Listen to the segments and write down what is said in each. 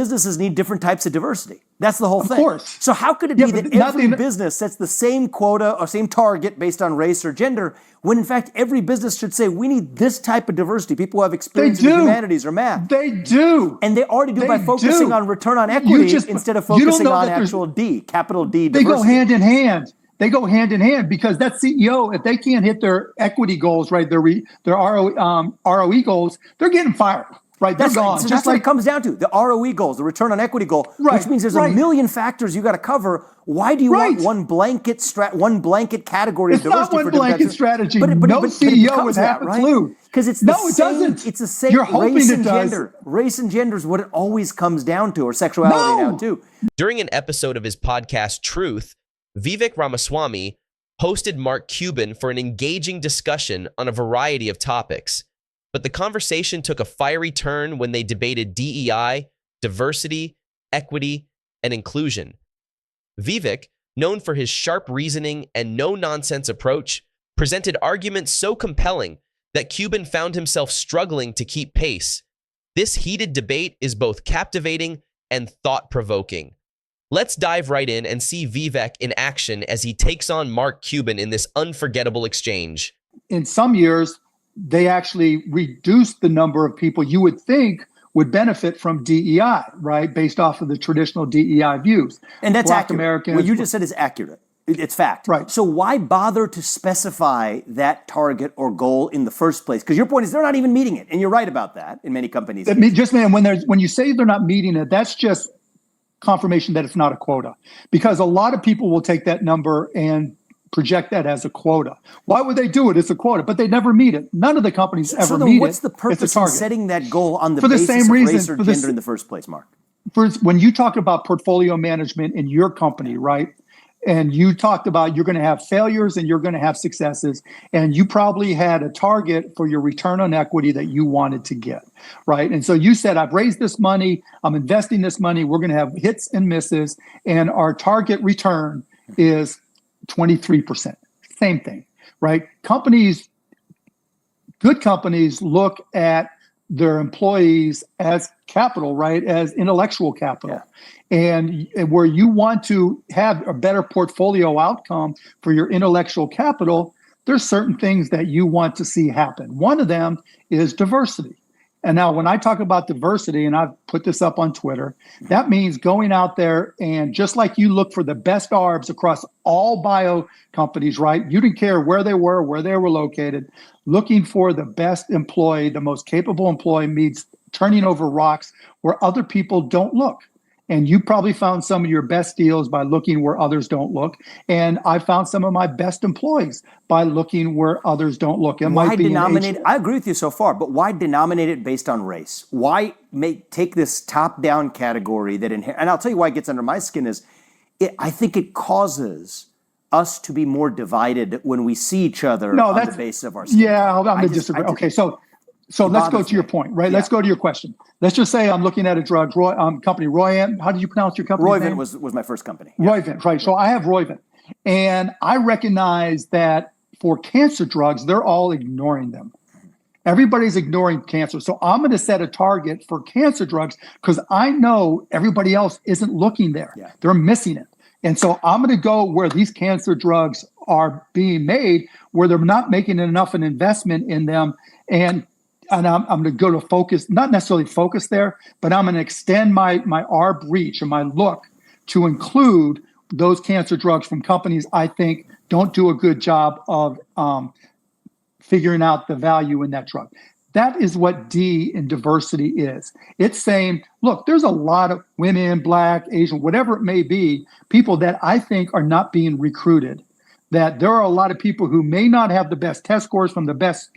businesses need different types of diversity. That's the whole thing. Of course. So how could it be that every business sets the same quota or same target based on race or gender, when in fact every business should say, we need this type of diversity, people who have experience in the humanities or math. They do. And they already do by focusing on return on equity instead of focusing on actual D, capital D diversity. They go hand in hand. They go hand in hand because that CEO, if they can't hit their equity goals, right, their ROE goals, they're getting fired. Right, they're gone. So that's what it comes down to, the ROE goals, the return on equity goal, which means there's a million factors you got to cover. Why do you want one blanket category of diversity? It's not one blanket strategy. No CEO would have a clue. Because it's it doesn't. It's the same. You're hoping it does. Race and gender is what it always comes down to, or sexuality now too. During an episode of his podcast, Truth, Vivek Ramaswamy hosted Mark Cuban for an engaging discussion on a variety of topics. But the conversation took a fiery turn when they debated DEI, diversity, equity, and inclusion. Vivek, known for his sharp reasoning and no-nonsense approach, presented arguments so compelling that Cuban found himself struggling to keep pace. This heated debate is both captivating and thought-provoking. Let's dive right in and see Vivek in action as he takes on Mark Cuban in this unforgettable exchange. In some years, they actually reduced the number of people you would think would benefit from DEI, right? Based off of the traditional DEI views. And that's accurate. What you just said is accurate. It's fact. Right. So why bother to specify that target or goal in the first place? Because your point is they're not even meeting it. And you're right about that in many companies. When you say they're not meeting it, that's just confirmation that it's not a quota. Because a lot of people will take that number and project that as a quota. Why would they do it? It's a quota, but they never meet it. None of the companies ever meet it. So what's the purpose of setting that goal on the basis of race or gender in the first place, Mark? When you talk about portfolio management in your company, right? And you talked about you're going to have failures and you're going to have successes. And you probably had a target for your return on equity that you wanted to get, right? And so you said, I've raised this money, I'm investing this money, we're going to have hits and misses, and our target return is 23%. Same thing, right? Good companies look at their employees as capital, right? As intellectual capital. And where you want to have a better portfolio outcome for your intellectual capital, there's certain things that you want to see happen. One of them is diversity. And now when I talk about diversity, and I've put this up on Twitter, that means going out there and just like you look for the best ARBs across all bio companies, right? You didn't care where they were located, looking for the best employee, the most capable employee means turning over rocks where other people don't look. And you probably found some of your best deals by looking where others don't look. And I found some of my best employees by looking where others don't look. I agree with you so far, but why denominate it based on race? Why take this top-down category and I'll tell you why it gets under my skin is I think it causes us to be more divided when we see each other on the basis of our skin. Yeah, I'm going to disagree. Okay, so let's go to your point, right? Yeah. Let's go to your question. Let's just say I'm looking at a drug company, Roivant. How did you pronounce your company name? Roivant was my first company. Yeah. Roivant, right. So I have Roivant. And I recognize that for cancer drugs, they're all ignoring them. Everybody's ignoring cancer. So I'm going to set a target for cancer drugs because I know everybody else isn't looking there. Yeah. They're missing it. And so I'm going to go where these cancer drugs are being made, where they're not making enough an investment in them. And I'm going to go to focus, not necessarily focus there, but I'm going to extend my ARB reach and my look to include those cancer drugs from companies I think don't do a good job of figuring out the value in that drug. That is what D in diversity is. It's saying, look, there's a lot of women, Black, Asian, whatever it may be, people that I think are not being recruited. That there are a lot of people who may not have the best test scores from the best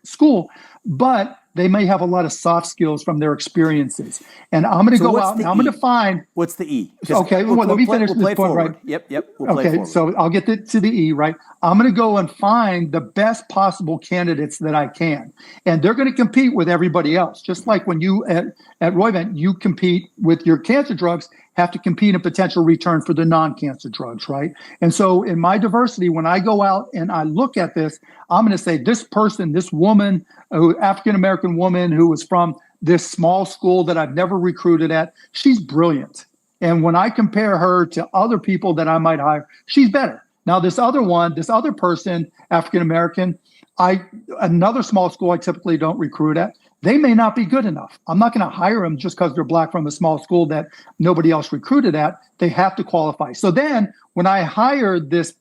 school, but they may have a lot of soft skills from their experiences. And I'm going to go out and I'm going to find... What's the E? Okay, let me finish this point, right? Yep. We'll play forward. So I'll get to the E, right? I'm going to go and find the best possible candidates that I can. And they're going to compete with everybody else. Just like when you at Roivant, you compete with your cancer drugs, have to compete in potential return for the non-cancer drugs, right? And so in my diversity, when I go out and I look at this, I'm going to say this person, this woman, African-American woman who was from this small school that I've never recruited at. She's brilliant. And when I compare her to other people that I might hire, she's better. Now, this other person, African American, another small school I typically don't recruit at, they may not be good enough. I'm not going to hire them just because they're black from a small school that nobody else recruited at. They have to qualify. So then when I hired this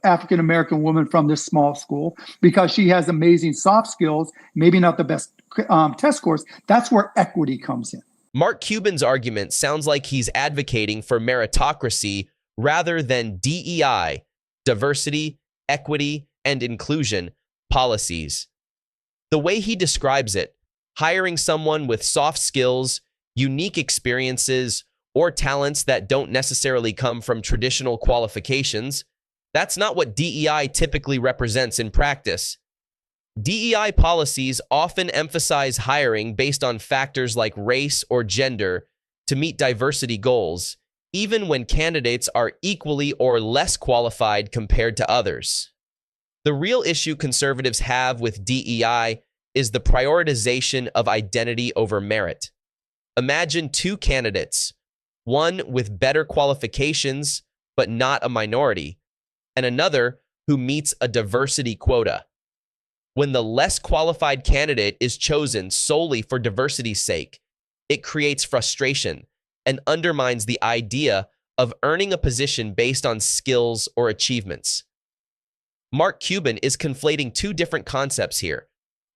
African American woman from this small school, because she has amazing soft skills, maybe not the best test scores, that's where equity comes in. Mark Cuban's argument sounds like he's advocating for meritocracy rather than DEI, diversity, equity, and inclusion policies. The way he describes it, hiring someone with soft skills, unique experiences, or talents that don't necessarily come from traditional qualifications, that's not what DEI typically represents in practice. DEI policies often emphasize hiring based on factors like race or gender to meet diversity goals, even when candidates are equally or less qualified compared to others. The real issue conservatives have with DEI is the prioritization of identity over merit. Imagine two candidates, one with better qualifications but not a minority, and another who meets a diversity quota. When the less qualified candidate is chosen solely for diversity's sake, it creates frustration and undermines the idea of earning a position based on skills or achievements. Mark Cuban is conflating two different concepts here.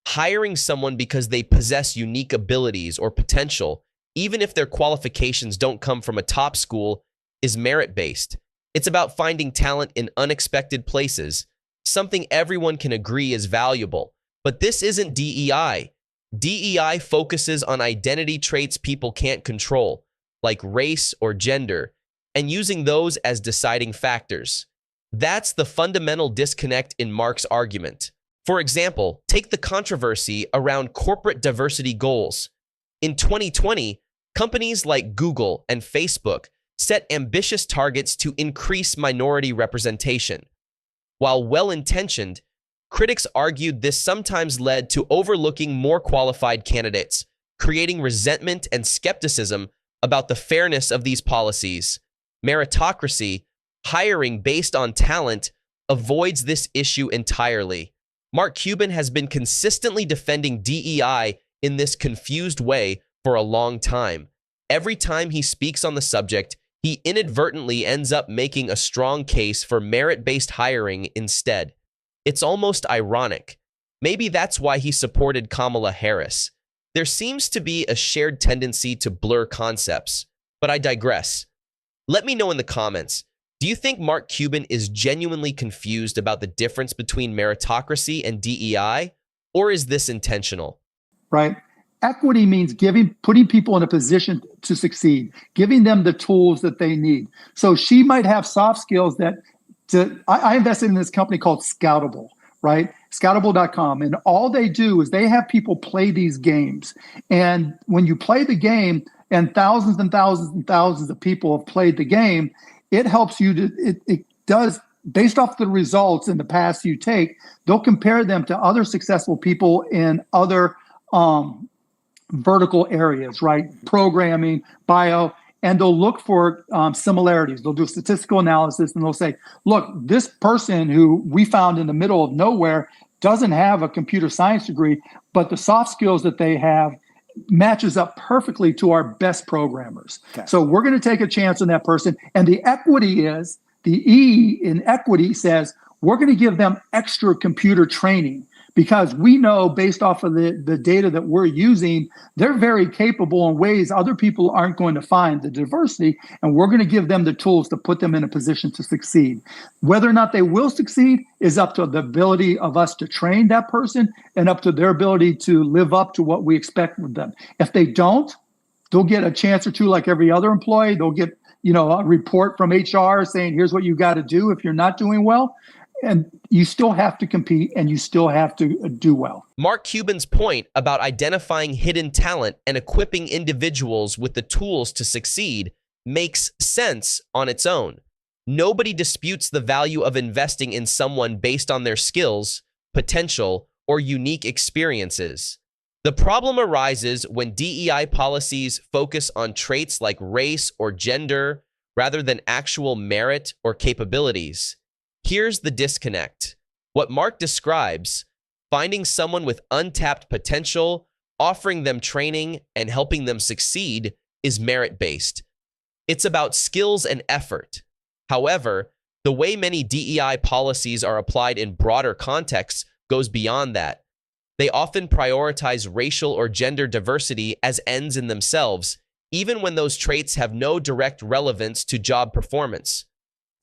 Hiring someone because they possess unique abilities or potential, even if their qualifications don't come from a top school, is merit-based. It's about finding talent in unexpected places, something everyone can agree is valuable. But this isn't DEI. DEI focuses on identity traits people can't control, like race or gender, and using those as deciding factors. That's the fundamental disconnect in Mark's argument. For example, take the controversy around corporate diversity goals. In 2020, companies like Google and Facebook set ambitious targets to increase minority representation. While well-intentioned, critics argued this sometimes led to overlooking more qualified candidates, creating resentment and skepticism about the fairness of these policies. Meritocracy, hiring based on talent, avoids this issue entirely. Mark Cuban has been consistently defending DEI in this confused way for a long time. Every time he speaks on the subject, he inadvertently ends up making a strong case for merit-based hiring instead. It's almost ironic. Maybe that's why he supported Kamala Harris. There seems to be a shared tendency to blur concepts, but I digress. Let me know in the comments. Do you think Mark Cuban is genuinely confused about the difference between meritocracy and DEI, or is this intentional? Right. Equity means putting people in a position to succeed, giving them the tools that they need. So she might have soft skills I invested in this company called Scoutable, right? Scoutable.com. And all they do is they have people play these games. And when you play the game, and thousands and thousands and thousands of people have played the game, it helps you it does, based off the results in the past you take, they'll compare them to other successful people in other vertical areas, right? Programming, bio, and they'll look for similarities. They'll do statistical analysis and they'll say, look, this person who we found in the middle of nowhere doesn't have a computer science degree, but the soft skills that they have matches up perfectly to our best programmers. Okay. So we're going to take a chance on that person. And the E in equity says, we're going to give them extra computer training because we know based off of the data that we're using, they're very capable in ways other people aren't going to find the diversity. And we're going to give them the tools to put them in a position to succeed. Whether or not they will succeed is up to the ability of us to train that person and up to their ability to live up to what we expect of them. If they don't, they'll get a chance or two like every other employee. They'll get, a report from HR saying, here's what you got to do if you're not doing well. And you still have to compete and you still have to do well. Mark Cuban's point about identifying hidden talent and equipping individuals with the tools to succeed makes sense on its own. Nobody disputes the value of investing in someone based on their skills, potential, or unique experiences. The problem arises when DEI policies focus on traits like race or gender rather than actual merit or capabilities. Here's the disconnect. What Mark describes, finding someone with untapped potential, offering them training, and helping them succeed, is merit-based. It's about skills and effort. However, the way many DEI policies are applied in broader contexts goes beyond that. They often prioritize racial or gender diversity as ends in themselves, even when those traits have no direct relevance to job performance.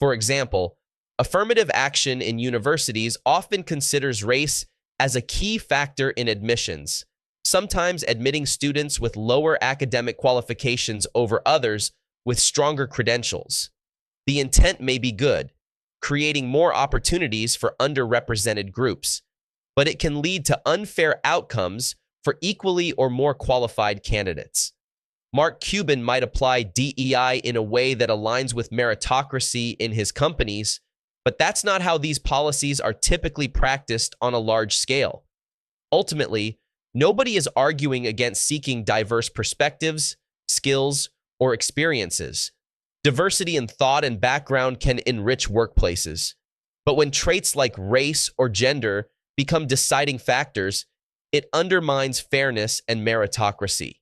For example, affirmative action in universities often considers race as a key factor in admissions, sometimes admitting students with lower academic qualifications over others with stronger credentials. The intent may be good, creating more opportunities for underrepresented groups, but it can lead to unfair outcomes for equally or more qualified candidates. Mark Cuban might apply DEI in a way that aligns with meritocracy in his companies, but that's not how these policies are typically practiced on a large scale. Ultimately, nobody is arguing against seeking diverse perspectives, skills, or experiences. Diversity in thought and background can enrich workplaces. But when traits like race or gender become deciding factors, it undermines fairness and meritocracy.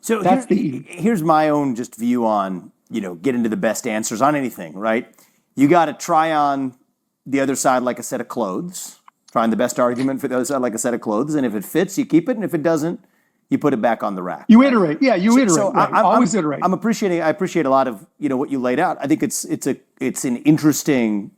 So here's my own just view on, getting to the best answers on anything, right? You got to try on the other side like a set of clothes, find the best argument for the other side like a set of clothes, and if it fits, you keep it, and if it doesn't, you put it back on the rack. You iterate. Yeah, you iterate. So right. Always iterate. I appreciate a lot of, what you laid out. I think it's an interesting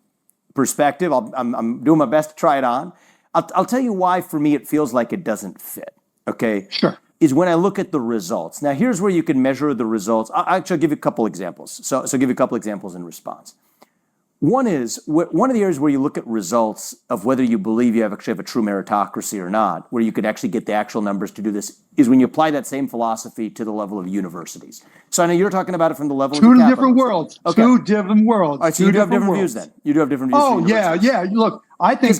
perspective. I'm doing my best to try it on. I'll tell you why for me it feels like it doesn't fit. Okay? Sure. Is when I look at the results. Now here's where you can measure the results. I'll actually give you a couple examples. So give you a couple examples in response. One is one of the areas where you look at results of whether you believe you actually have a true meritocracy or not, where you could actually get the actual numbers to do this, is when you apply that same philosophy to the level of universities. So I know you're talking about it from the level of Two different worlds. Okay. Two different worlds. All right, so you do have different views then. You do have different views. Oh, yeah. Look, I think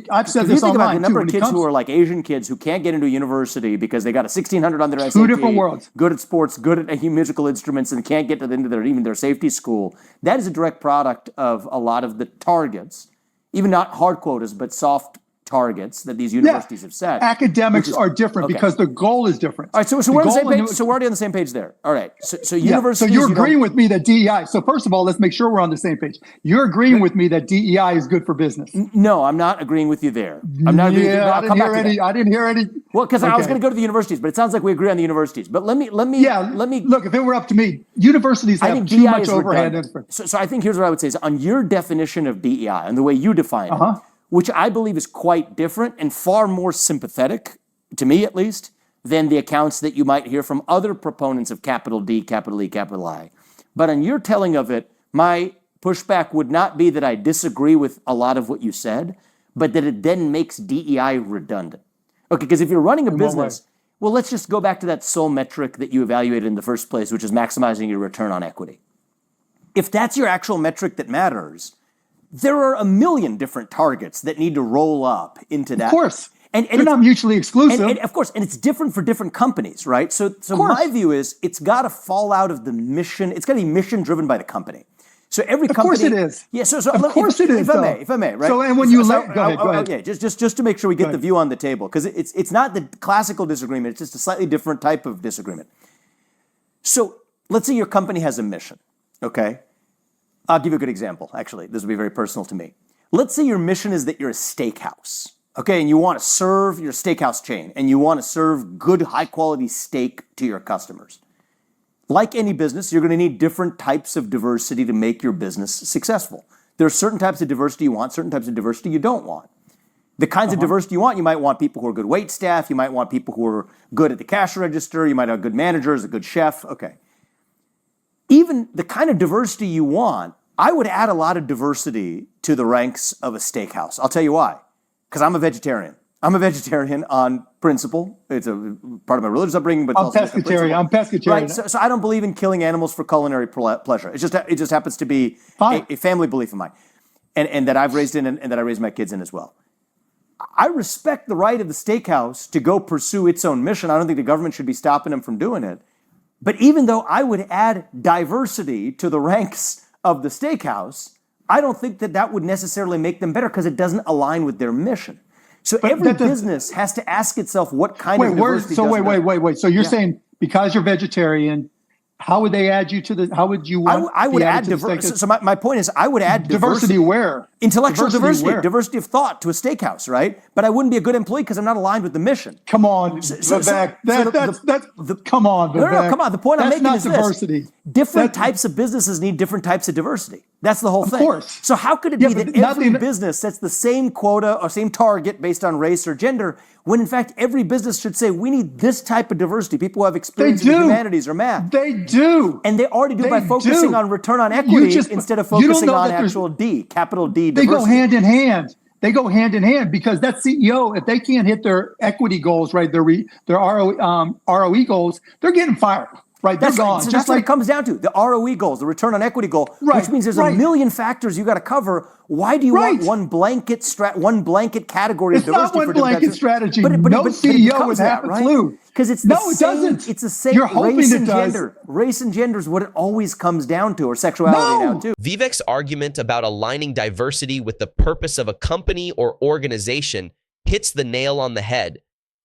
I've said this you think about online the number too, of kids who are like Asian kids who can't get into a university because they got a 1600 on their SAT. Two different worlds. Good at sports, good at musical instruments, and can't get to even their safety school. That is a direct product of a lot of the targets, even not hard quotas, but soft targets that these universities have set. Academics are different because the goal is different. All right, so we're on the same page. So we're already on the same page there. All right, so universities. So you're agreeing with me that DEI. So first of all, let's make sure we're on the same page. You're agreeing with me that DEI is good for business. No, I'm not agreeing with you there. I'm not agreeing. I didn't hear any. Well, because I was going to go to the universities, but it sounds like we agree on the universities. But let me. Look, if it were up to me, universities have too much overhead. So I think here's what I would say is on your definition of DEI and the way you define it, which I believe is quite different and far more sympathetic, to me at least, than the accounts that you might hear from other proponents of capital D, capital E, capital I. But on your telling of it, my pushback would not be that I disagree with a lot of what you said, but that it then makes DEI redundant. Okay, because if you're running a business, well, let's just go back to that sole metric that you evaluated in the first place, which is maximizing your return on equity. If that's your actual metric that matters, there are a million different targets that need to roll up into that. Of course. And they're not mutually exclusive. And of course, and it's different for different companies, right? So my view is it's got to fall out of the mission. It's got to be mission driven by the company. So every company. Of course it is. Yeah. So of course it is. If I may, right? So and when you go ahead. Yeah. Just to make sure we get the view on the table, because it's not the classical disagreement. It's just a slightly different type of disagreement. So let's say your company has a mission. Okay. I'll give you a good example, actually. This will be very personal to me. Let's say your mission is that you're a steakhouse, okay, and you want to serve your steakhouse chain, and you want to serve good, high-quality steak to your customers. Like any business, you're going to need different types of diversity to make your business successful. There are certain types of diversity you want, certain types of diversity you don't want. The kinds of diversity you might want people who are good wait staff, you might want people who are good at the cash register, you might have good managers, a good chef, okay. Even the kind of diversity you want, I would add a lot of diversity to the ranks of a steakhouse. I'll tell you why. Because I'm a vegetarian. I'm a vegetarian on principle. It's a part of my religious upbringing, but I'm pescatarian. I'm pescatarian. Right. So I don't believe in killing animals for culinary pleasure. It just happens to be a family belief of mine, and that I've raised in and that I raise my kids in as well. I respect the right of the steakhouse to go pursue its own mission. I don't think the government should be stopping them from doing it. But even though I would add diversity to the ranks of the steakhouse, I don't think that that would necessarily make them better because it doesn't align with their mission. So every business has to ask itself what kind of diversity. Wait. So you're saying because you're vegetarian, how would they add you to the? How would you want? I would add diversity. So my point is, I would add diversity where? Intellectual diversity of thought to a steakhouse, right? But I wouldn't be a good employee because I'm not aligned with the mission. Come on, Vivek. Come on, Vivek. No, come on. The point I'm making is diversity. This. Different types of businesses need different types of diversity. That's the whole thing. Of course. So how could it be that every business sets the same quota or same target based on race or gender, when in fact every business should say, we need this type of diversity, people who have experience in the humanities or math. They do. And they already do by focusing on return on equity instead of focusing on actual D, capital D diversity. They go hand in hand. They go hand in hand because that CEO, if they can't hit their equity goals, right, their ROE goals, they're getting fired. Right, they're gone. So that's what it comes down to, the ROE goals, the return on equity goal, which means there's a million factors you got to cover. Why do you want one blanket category of diversity? It's not one blanket strategy. But no CEO would have a clue. Because it's the same. It's the same. You're hoping race it and does. gender. Race and gender is what it always comes down to, or sexuality now too. Vivek's argument about aligning diversity with the purpose of a company or organization hits the nail on the head.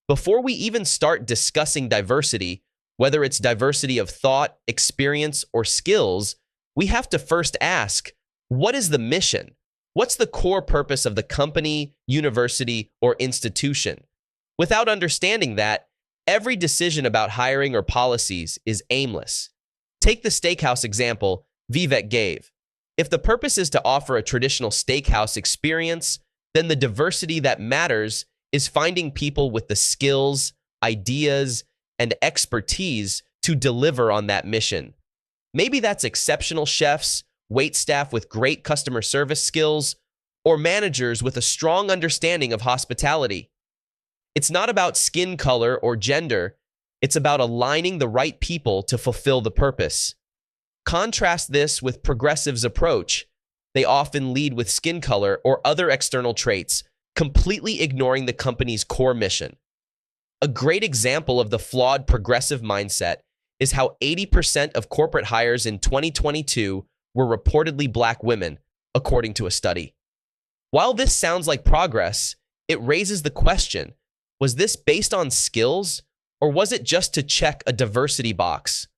Before we even start discussing diversity, whether it's diversity of thought, experience, or skills, we have to first ask, what is the mission? What's the core purpose of the company, university, or institution? Without understanding that, every decision about hiring or policies is aimless. Take the steakhouse example Vivek gave. If the purpose is to offer a traditional steakhouse experience, then the diversity that matters is finding people with the skills, ideas, and expertise to deliver on that mission. Maybe that's exceptional chefs, waitstaff with great customer service skills, or managers with a strong understanding of hospitality. It's not about skin color or gender. It's about aligning the right people to fulfill the purpose. Contrast this with progressives' approach. They often lead with skin color or other external traits, completely ignoring the company's core mission. A great example of the flawed progressive mindset is how 80% of corporate hires in 2022 were reportedly Black women, according to a study. While this sounds like progress, it raises the question, was this based on skills, or was it just to check a diversity box?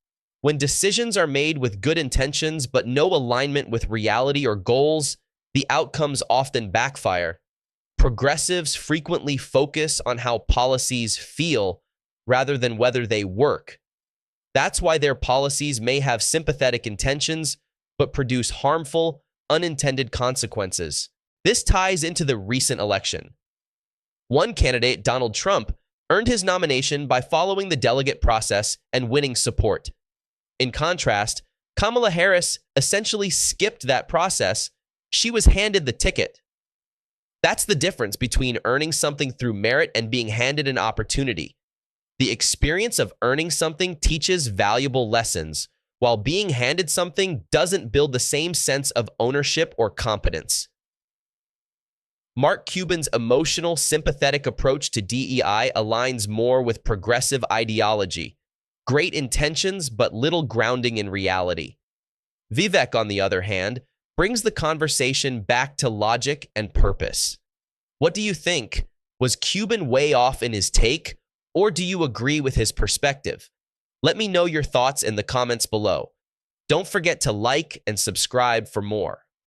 When decisions are made with good intentions but no alignment with reality or goals, the outcomes often backfire. Progressives frequently focus on how policies feel rather than whether they work. That's why their policies may have sympathetic intentions but produce harmful, unintended consequences. This ties into the recent election. One candidate, Donald Trump, earned his nomination by following the delegate process and winning support. In contrast, Kamala Harris essentially skipped that process. She was handed the ticket. That's the difference between earning something through merit and being handed an opportunity. The experience of earning something teaches valuable lessons, while being handed something doesn't build the same sense of ownership or competence. Mark Cuban's emotional, sympathetic approach to DEI aligns more with progressive ideology. Great intentions, but little grounding in reality. Vivek, on the other hand, brings the conversation back to logic and purpose. What do you think? Was Cuban way off in his take, or do you agree with his perspective? Let me know your thoughts in the comments below. Don't forget to like and subscribe for more.